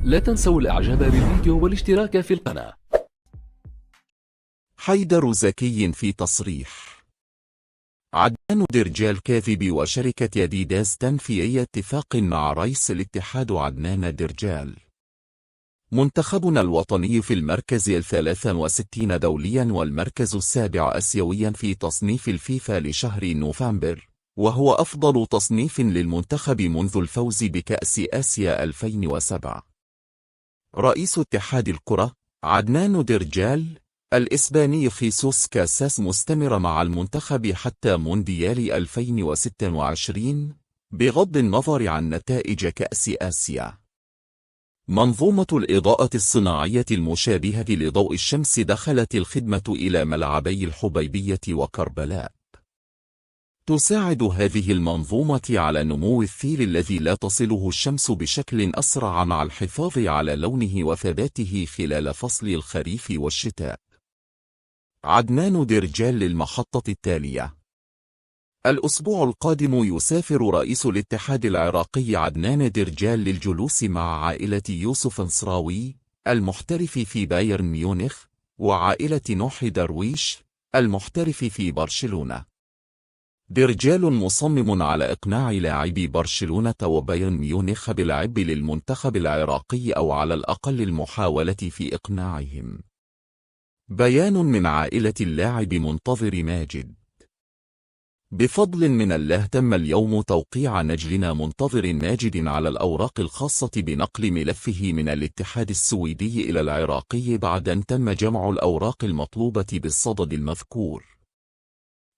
لا تنسوا الإعجاب بالفيديو والاشتراك في القناة. حيدر زكي في تصريح. عدنان درجال كاذب وشركة أديداس تنفي أي اتفاق مع رئيس الاتحاد عدنان درجال. منتخبنا الوطني في المركز 63 دوليا والمركز 7 آسيويا في تصنيف الفيفا لشهر نوفمبر، وهو أفضل تصنيف للمنتخب منذ الفوز بكأس آسيا 2007. رئيس اتحاد الكرة عدنان درجال الإسباني خيسوس كاساس مستمر مع المنتخب حتى مونديال 2026 بغض النظر عن نتائج كأس آسيا. منظومة الإضاءة الصناعية المشابهة لضوء الشمس دخلت الخدمة إلى ملعبي الحبيبية وكربلاء. تساعد هذه المنظومة على نمو الثيل الذي لا تصله الشمس بشكل أسرع مع الحفاظ على لونه وثباته خلال فصل الخريف والشتاء. عدنان درجال للمحطة التالية. الأسبوع القادم يسافر رئيس الاتحاد العراقي عدنان درجال للجلوس مع عائلة يوسف نصراوي المحترف في بايرن ميونخ وعائلة نوح درويش المحترف في برشلونة. درجال مصمم على إقناع لاعبي برشلونة وبايرن ميونخ باللعب للمنتخب العراقي أو على الأقل المحاولة في إقناعهم. بيان من عائلة اللاعب منتظر ماجد. بفضل من الله تم اليوم توقيع نجلنا منتظر ماجد على الأوراق الخاصة بنقل ملفه من الاتحاد السويدي إلى العراقي بعد أن تم جمع الأوراق المطلوبة بالصدد المذكور.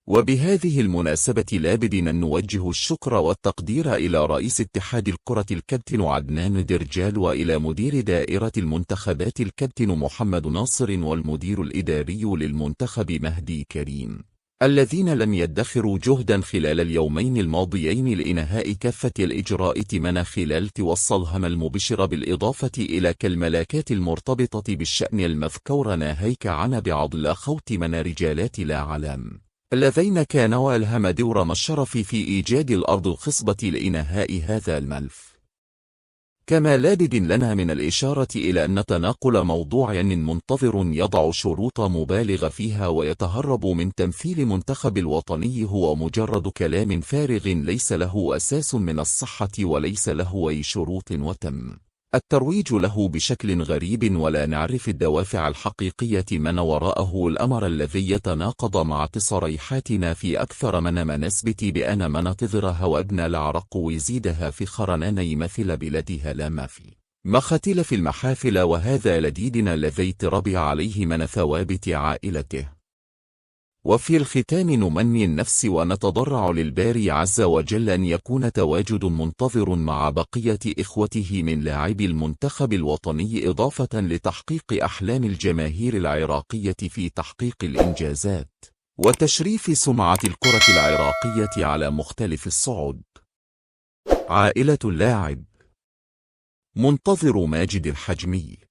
وبهذه المناسبة لابد أن نوجه الشكر والتقدير إلى رئيس اتحاد الكرة الكابتن عدنان درجال وإلى مدير دائرة المنتخبات الكابتن محمد ناصر والمدير الإداري للمنتخب مهدي كريم، الذين لم يدخروا جهدا خلال اليومين الماضيين لإنهاء كافة الإجراءات من خلال توصلهم المبشرة بالإضافة إلى كالملاكات المرتبطة بالشأن المذكور ناهيك عن بعض الأخوت من رجالات لا علام الذين كانوا ألهم دورهم الشرف في إيجاد الأرض الخصبة لإنهاء هذا الملف. كما لابد لنا من الإشارة إلى أن تناقل موضوع منتظر يضع شروط مبالغ فيها ويتهرب من تمثيل منتخب الوطني هو مجرد كلام فارغ ليس له أساس من الصحة وليس له أي شروط، وتم الترويج له بشكل غريب ولا نعرف الدوافع الحقيقية من وراءه، الأمر الذي يتناقض مع تصريحاتنا في أكثر من مناسبة بأن مناطذرها وابن العرق ويزيدها فخرا يمثل بلادها لا ما في مختلف في المحافل، وهذا لديدنا الذي تربي عليه من ثوابت عائلته. وفي الختام نمني النفس ونتضرع للباري عز وجل أن يكون تواجد منتظر مع بقية إخوته من لاعبي المنتخب الوطني إضافة لتحقيق أحلام الجماهير العراقية في تحقيق الإنجازات وتشريف سمعة الكرة العراقية على مختلف الصعد. عائلة اللاعب منتظر ماجد الحجمي.